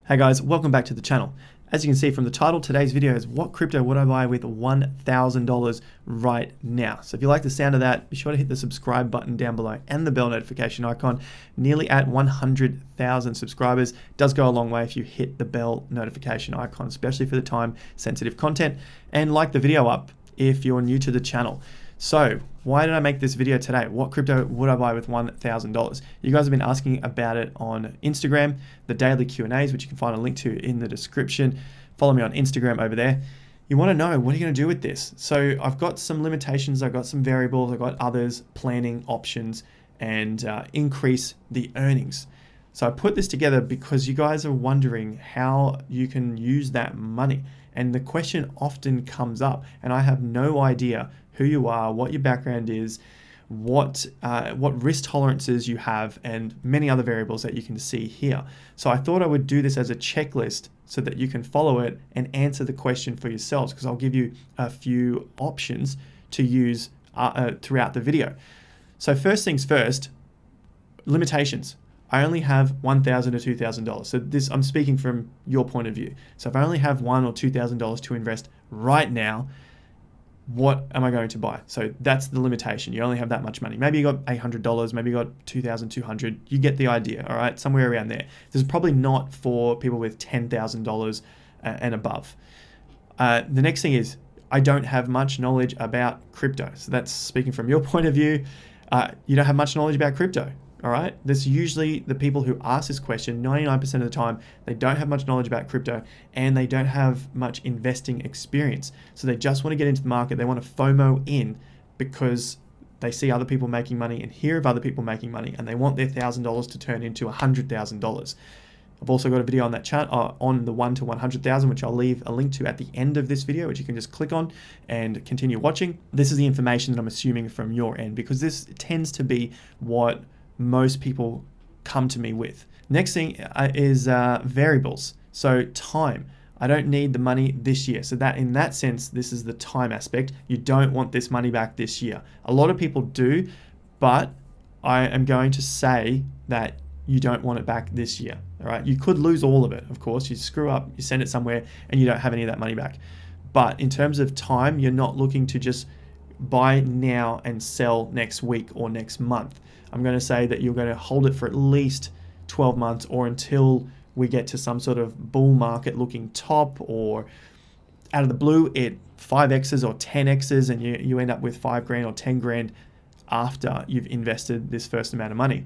Hey guys, welcome back to the channel. As you can see from the title, today's video is what crypto would I buy with $1,000 right now. So if you like the sound of that, be sure to hit the subscribe button down below and the bell notification icon. Nearly at 100,000 subscribers. Does go a long way if you hit the bell notification icon, especially for the time sensitive content, and like the video up if you're new to the channel. So why did I make this video today? What crypto would I buy with $1,000? You guys have been asking about it on Instagram, the daily Q&As, which you can find a link to in the description. Follow me on Instagram over there. You want to know, what are you going to do with this? So I've got some limitations, I've got some variables, I've got others, planning options, and increase the earnings. So I put this together because you guys are wondering how you can use that money. And the question often comes up, and I have no idea who you are, what your background is, what risk tolerances you have, and many other variables that you can see here. So I thought I would do this as a checklist so that you can follow it and answer the question for yourselves, because I'll give you a few options to use throughout the video. So first things first, limitations. I only have $1,000 or $2,000. So this, I'm speaking from your point of view. So if I only have $1,000 or $2,000 to invest right now, what am I going to buy? So that's the limitation. You only have that much money. Maybe you got $800, maybe you got $2,200. You get the idea, all right? Somewhere around there. This is probably not for people with $10,000 and above. The next thing is, I don't have much knowledge about crypto. So that's speaking from your point of view. You don't have much knowledge about crypto. All right, that's usually the people who ask this question. 99% of the time, they don't have much knowledge about crypto and they don't have much investing experience. So they just want to get into the market. They want to FOMO in because they see other people making money and hear of other people making money, and they want their $1,000 to turn into $100,000. I've also got a video on that chat on the 1 to 100,000, which I'll leave a link to at the end of this video, which you can just click on and continue watching. This is the information that I'm assuming from your end, because this tends to be what most people come to me with. Next thing is variables. So time. I don't need the money this year. So that in that sense, this is the time aspect. You don't want this money back this year. A lot of people do, but I am going to say that you don't want it back this year. All right. You could lose all of it. Of course, you screw up, you send it somewhere and you don't have any of that money back. But in terms of time, you're not looking to just buy now and sell next week or next month. I'm going to say that you're going to hold it for at least 12 months or until we get to some sort of bull market looking top, or out of the blue it 5x's or 10x's and you end up with $5,000 or $10,000 after you've invested this first amount of money.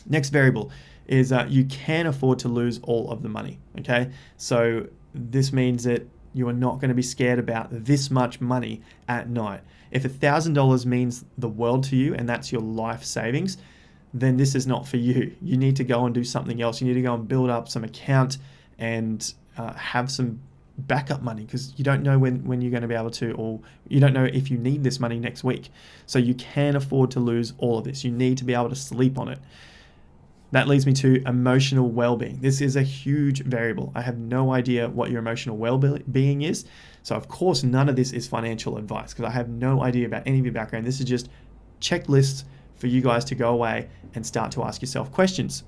Next variable is you can afford to lose all of the money. Okay, so this means that you are not going to be scared about this much money at night. If $1,000 means the world to you and that's your life savings, then this is not for you. You need to go and do something else. You need to go and build up some account and have some backup money, because you don't know when you're going to be able to, or you don't know if you need this money next week. So you can afford to lose all of this. You need to be able to sleep on it. That leads me to emotional well-being. This is a huge variable. I have no idea what your emotional well-being is. So of course, none of this is financial advice, because I have no idea about any of your background. This is just checklists for you guys to go away and start to ask yourself questions.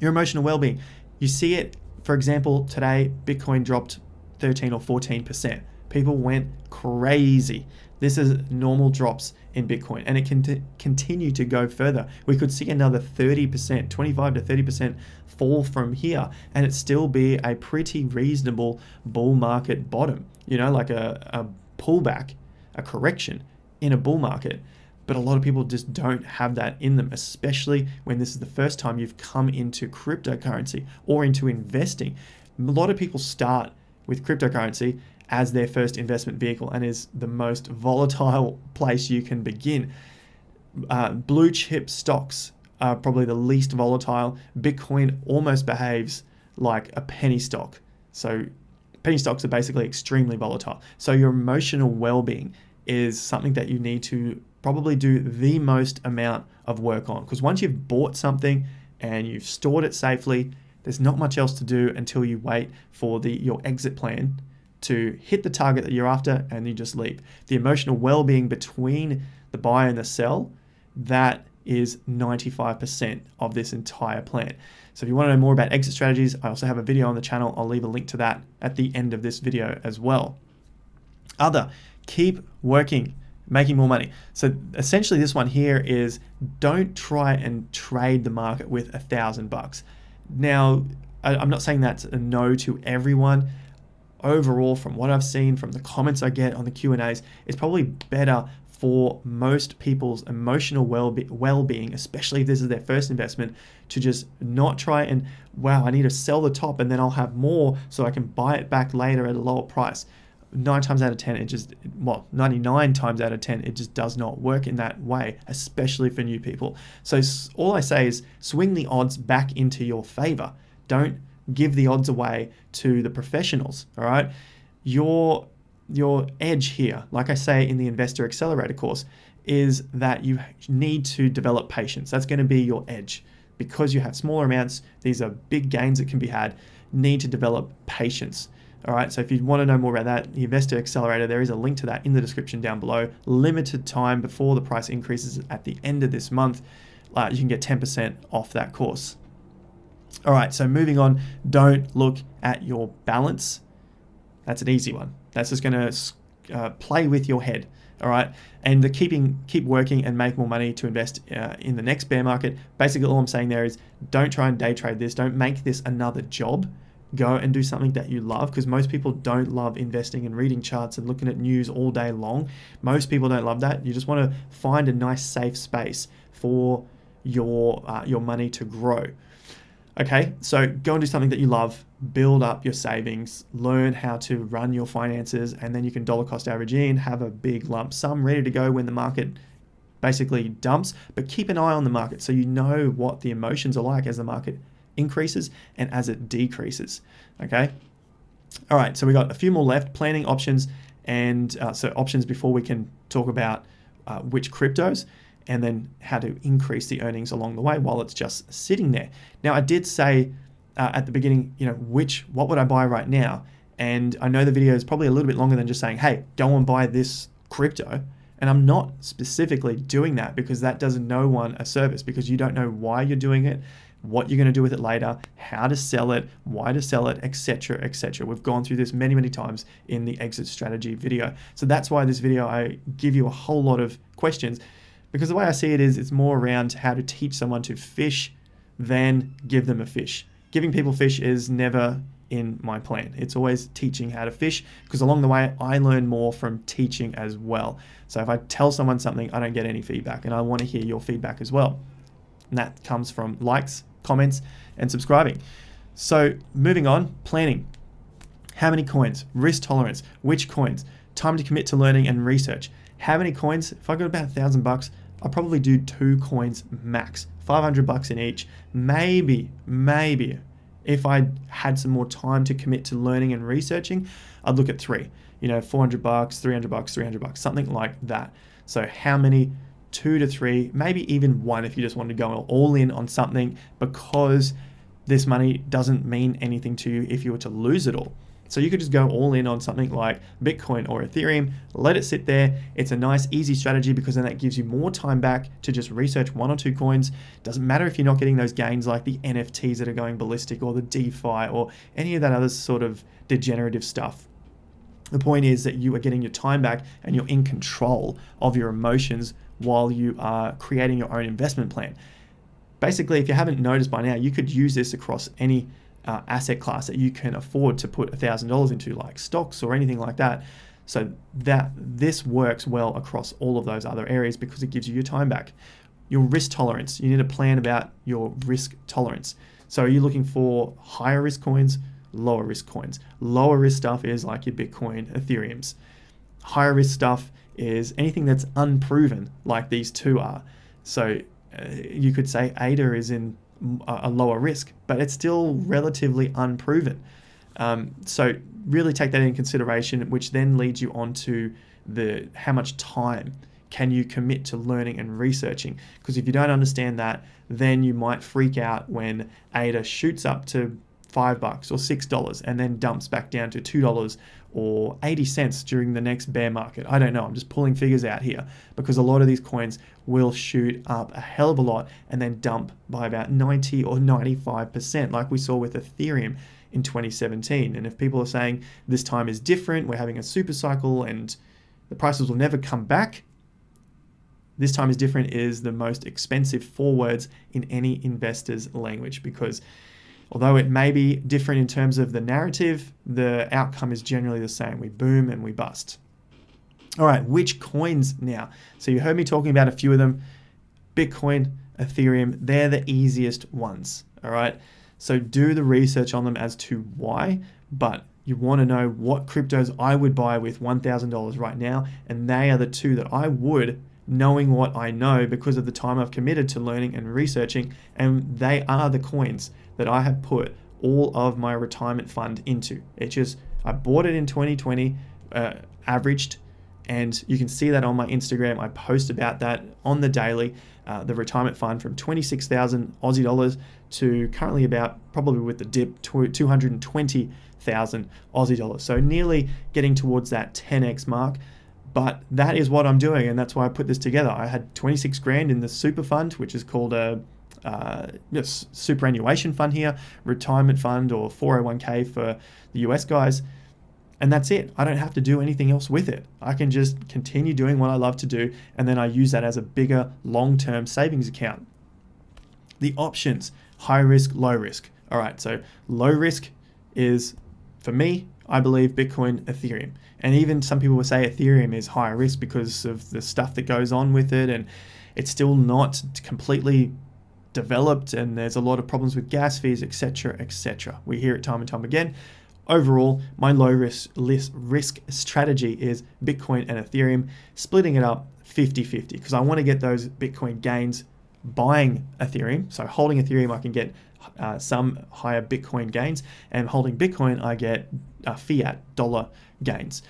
Your emotional well-being. You see it, for example, today, Bitcoin dropped 13 or 14%. People went crazy. This is normal drops in Bitcoin, and it can continue to go further. We could see another 30%, 25 to 30% fall from here, and it still be a pretty reasonable bull market bottom, you know, like a pullback, a correction in a bull market. But a lot of people just don't have that in them, especially when this is the first time you've come into cryptocurrency or into investing. A lot of people start with cryptocurrency as their first investment vehicle, and is the most volatile place you can begin. Blue chip stocks are probably the least volatile. Bitcoin almost behaves like a penny stock. So penny stocks are basically extremely volatile. So your emotional well-being is something that you need to probably do the most amount of work on, because once you've bought something and you've stored it safely, there's not much else to do until you wait for your exit plan to hit the target that you're after, and you just leave. The emotional well-being between the buy and the sell, that is 95% of this entire plan. So if you want to know more about exit strategies, I also have a video on the channel. I'll leave a link to that at the end of this video as well. Keep working, making more money. So essentially this one here is don't try and trade the market with $1,000. Now, I'm not saying that's a no to everyone. Overall, from what I've seen, from the comments I get on the Q&As, it's probably better for most people's emotional well-being, especially if this is their first investment, to just not try and, wow, I need to sell the top and then I'll have more so I can buy it back later at a lower price. 9 times out of 10, 99 times out of 10, it just does not work in that way, especially for new people. So all I say is swing the odds back into your favor. Don't give the odds away to the professionals, all right? Your edge here, like I say in the Investor Accelerator course, is that you need to develop patience. That's going to be your edge. Because you have smaller amounts, these are big gains that can be had, need to develop patience. All right, so if you want to know more about that, the Investor Accelerator, there is a link to that in the description down below. Limited time before the price increases at the end of this month. You can get 10% off that course. All right, so moving on, don't look at your balance. That's an easy one. That's just going to play with your head. All right, and keep working and make more money to invest in the next bear market. Basically, all I'm saying there is don't try and day trade this. Don't make this another job. Go and do something that you love, because most people don't love investing and reading charts and looking at news all day long. Most people don't love that. You just want to find a nice safe space for your money to grow. Okay, so go and do something that you love, build up your savings, learn how to run your finances, and then you can dollar cost average in, have a big lump sum ready to go when the market basically dumps. But keep an eye on the market so you know what the emotions are like as the market increases and as it decreases. Okay, all right, so we got a few more left. Planning, options, and so options before we can talk about which cryptos, and then how to increase the earnings along the way while it's just sitting there. Now, I did say at the beginning, what would I buy right now? And I know the video is probably a little bit longer than just saying, hey, go and buy this crypto. And I'm not specifically doing that because that does no one a service, because you don't know why you're doing it, what you're going to do with it later, how to sell it, why to sell it, etc., etc. We've gone through this many, many times in the exit strategy video. So that's why this video, I give you a whole lot of questions, because the way I see it is it's more around how to teach someone to fish than give them a fish. Giving people fish is never in my plan. It's always teaching how to fish, because along the way, I learn more from teaching as well. So if I tell someone something, I don't get any feedback, and I want to hear your feedback as well. And that comes from likes, comments, and subscribing. So moving on, planning. How many coins? Risk tolerance. Which coins? Time to commit to learning and research. How many coins? If I got about $1,000, I'll probably do 2 coins max. $500 in each. Maybe, if I had some more time to commit to learning and researching, I'd look at 3. $400, $300, $300, something like that. So how many? 2 to 3, maybe even 1 if you just want to go all in on something, because this money doesn't mean anything to you if you were to lose it all. So you could just go all in on something like Bitcoin or Ethereum, let it sit there. It's a nice, easy strategy, because then that gives you more time back to just research 1 or 2 coins. Doesn't matter if you're not getting those gains like the NFTs that are going ballistic, or the DeFi, or any of that other sort of degenerative stuff. The point is that you are getting your time back and you're in control of your emotions while you are creating your own investment plan. Basically, if you haven't noticed by now, you could use this across any asset class that you can afford to put $1,000 into, like stocks or anything like that. So this works well across all of those other areas, because it gives you your time back. Your risk tolerance. You need to plan about your risk tolerance. So are you looking for higher risk coins, lower risk coins? Lower risk stuff is like your Bitcoin, Ethereums. Higher risk stuff is anything that's unproven, like these 2 are. So you could say ADA is in a lower risk, but it's still relatively unproven. So really take that into consideration, which then leads you on to how much time can you commit to learning and researching. Because if you don't understand that, then you might freak out when ADA shoots up to $5 or $6 and then dumps back down to $2 or 80 cents during the next bear market. I don't know. I'm just pulling figures out here because a lot of these coins will shoot up a hell of a lot and then dump by about 90 or 95%, like we saw with Ethereum in 2017. And if people are saying this time is different, we're having a super cycle and the prices will never come back, this time is different is the most expensive 4 words in any investor's language, because although it may be different in terms of the narrative, the outcome is generally the same. We boom and we bust. All right, which coins now? So you heard me talking about a few of them. Bitcoin, Ethereum, they're the easiest ones, all right? So do the research on them as to why, but you want to know what cryptos I would buy with $1,000 right now, and they are the 2 that I would, knowing what I know because of the time I've committed to learning and researching, and they are the coins that I have put all of my retirement fund into. I bought it in 2020, averaged, and you can see that on my Instagram. I post about that on the daily, the retirement fund from 26,000 Aussie dollars to currently about, probably with the dip, 220,000 Aussie dollars. So nearly getting towards that 10x mark. But that is what I'm doing, and that's why I put this together. I had 26 grand in the super fund, which is called a superannuation fund here, retirement fund, or 401k for the US guys. And that's it. I don't have to do anything else with it. I can just continue doing what I love to do, and then I use that as a bigger long-term savings account. The options, high risk, low risk. All right, so low risk is, for me, I believe Bitcoin, Ethereum. And even some people will say Ethereum is higher risk because of the stuff that goes on with it, and it's still not completely developed, and there's a lot of problems with gas fees, etc., etc. We hear it time and time again. Overall, my low risk strategy is Bitcoin and Ethereum, splitting it up 50-50, because I want to get those Bitcoin gains buying Ethereum. So holding Ethereum, I can get some higher Bitcoin gains, and holding Bitcoin, I get fiat dollar gains.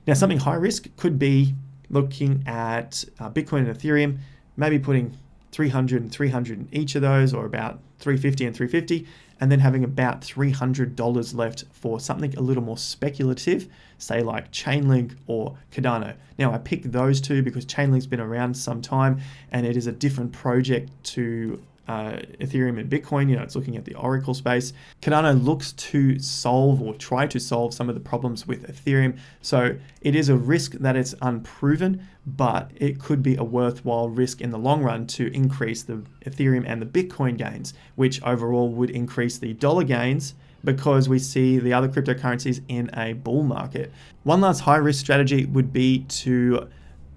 Now, something high risk could be looking at Bitcoin and Ethereum, maybe putting 300 and 300 in each of those, or about 350 and 350, and then having about $300 left for something a little more speculative, say like Chainlink or Cardano. Now, I picked those 2 because Chainlink's been around some time, and it is a different project to Ethereum and Bitcoin. You know, it's looking at the Oracle space. Cardano looks to solve, or try to solve, some of the problems with Ethereum. So it is a risk that it's unproven, but it could be a worthwhile risk in the long run to increase the Ethereum and the Bitcoin gains, which overall would increase the dollar gains, because we see the other cryptocurrencies in a bull market. One last high risk strategy would be to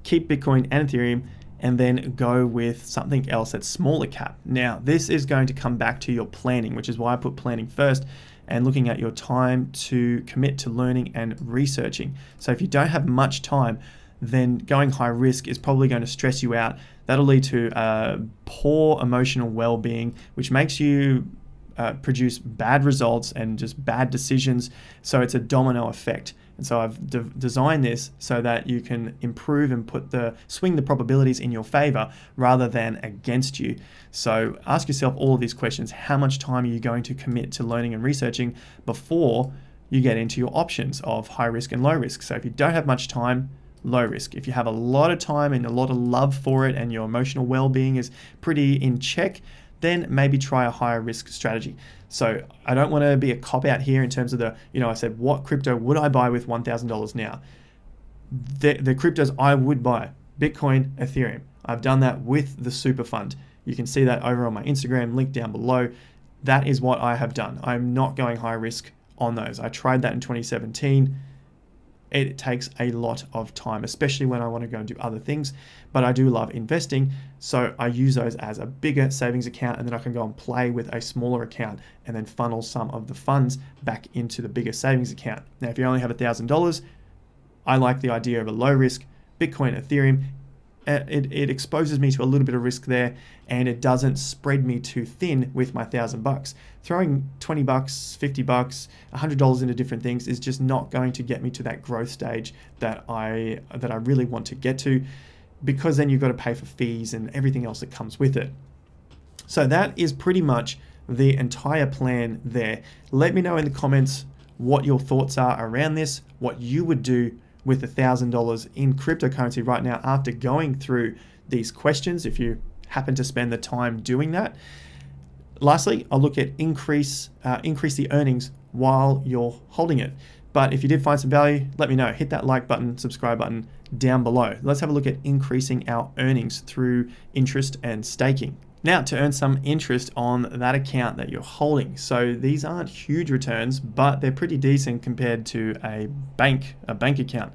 keep Bitcoin and Ethereum and then go with something else that's smaller cap. Now, this is going to come back to your planning, which is why I put planning first, and looking at your time to commit to learning and researching. So if you don't have much time, then going high risk is probably going to stress you out. That'll lead to poor emotional well-being, which makes you produce bad results and just bad decisions. So it's a domino effect. And so I've designed this so that you can improve and swing the probabilities in your favor rather than against you. So ask yourself all of these questions. How much time are you going to commit to learning and researching before you get into your options of high risk and low risk? So if you don't have much time, low risk. If you have a lot of time and a lot of love for it and your emotional well-being is pretty in check, then maybe try a higher risk strategy. So I don't want to be a cop out here in terms of I said, what crypto would I buy with $1,000 now? The cryptos I would buy, Bitcoin, Ethereum. I've done that with the super fund. You can see that over on my Instagram, link down below. That is what I have done. I'm not going high risk on those. I tried that in 2017. It takes a lot of time, especially when I want to go and do other things, but I do love investing. So I use those as a bigger savings account, and then I can go and play with a smaller account and then funnel some of the funds back into the bigger savings account. Now, if you only have $1,000, I like the idea of a low risk Bitcoin, Ethereum. It exposes me to a little bit of risk there, and it doesn't spread me too thin with my $1,000. Throwing $20, $50, $100 into different things is just not going to get me to that growth stage that I really want to get to, because then you've got to pay for fees and everything else that comes with it. So that is pretty much the entire plan there. Let me know in the comments what your thoughts are around this, what you would do with $1,000 in cryptocurrency right now after going through these questions, if you happen to spend the time doing that. Lastly, I'll look at increase the earnings while you're holding it. But if you did find some value, let me know. Hit that like button, subscribe button down below. Let's have a look at increasing our earnings through interest and staking. Now, to earn some interest on that account that you're holding. So these aren't huge returns, but they're pretty decent compared to a bank account.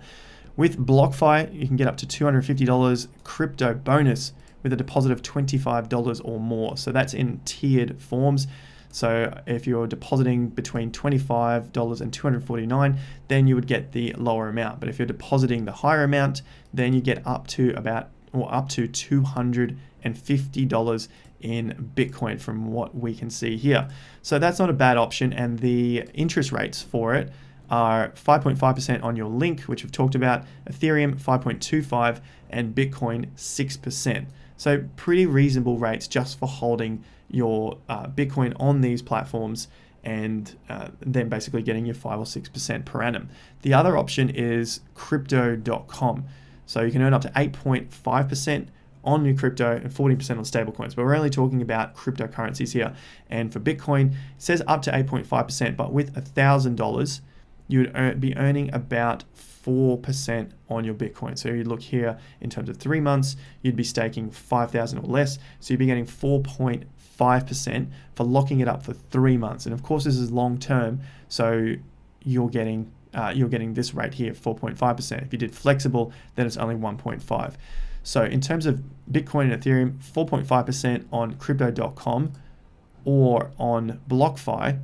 With BlockFi, you can get up to $250 crypto bonus with a deposit of $25 or more. So that's in tiered forms. So if you're depositing between $25 and $249, then you would get the lower amount. But if you're depositing the higher amount, then you get up to $250 in Bitcoin from what we can see here. So that's not a bad option, and the interest rates for it are 5.5% on your Link, which we've talked about, Ethereum 5.25%, and Bitcoin 6%. So pretty reasonable rates just for holding your Bitcoin on these platforms, and then basically getting your 5 or 6% per annum. The other option is crypto.com. So you can earn up to 8.5% on new crypto and 14% on stablecoins. But we're only talking about cryptocurrencies here. And for Bitcoin, it says up to 8.5%, but with $1,000, you would be earning about 4% on your Bitcoin. So you look here in terms of 3 months, you'd be staking 5,000 or less. So you'd be getting 4.5% for locking it up for 3 months. And of course, this is long term. So you're getting this rate here, 4.5%. If you did flexible, then it's only 1.5. So in terms of Bitcoin and Ethereum, 4.5% on crypto.com, or on BlockFi,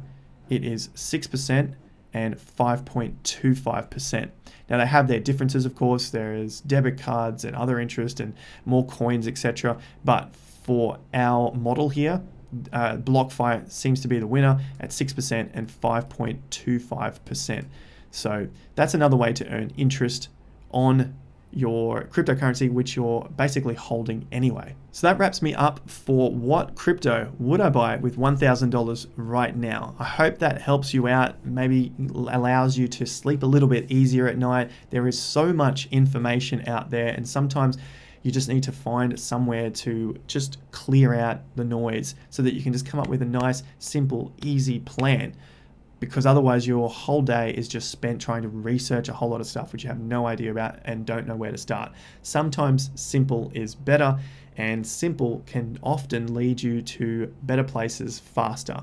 it is 6% and 5.25%. Now they have their differences, of course. There is debit cards and other interest and more coins, etc. But for our model here, BlockFi seems to be the winner at 6% and 5.25%. So that's another way to earn interest on your cryptocurrency, which you're basically holding anyway. So that wraps me up for what crypto would I buy with $1,000 right now. I hope that helps you out, maybe allows you to sleep a little bit easier at night. There is so much information out there, and sometimes you just need to find somewhere to just clear out the noise so that you can just come up with a nice, simple, easy plan. Because otherwise your whole day is just spent trying to research a whole lot of stuff which you have no idea about and don't know where to start. Sometimes simple is better, and simple can often lead you to better places faster.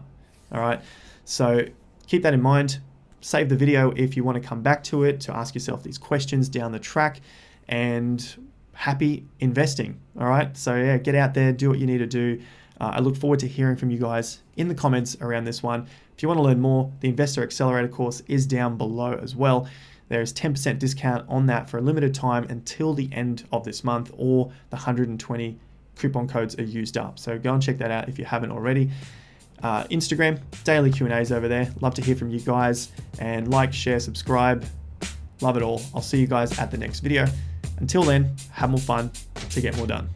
All right, so keep that in mind. Save the video if you want to come back to it to ask yourself these questions down the track, and happy investing. All right, so yeah, get out there, do what you need to do. I look forward to hearing from you guys in the comments around this one. If you want to learn more, the Investor Accelerator course is down below as well. There is 10% discount on that for a limited time until the end of this month, or the 120 coupon codes are used up. So go and check that out if you haven't already. Instagram, daily Q&As over there. Love to hear from you guys, and like, share, subscribe. Love it all. I'll see you guys at the next video. Until then, have more fun to get more done.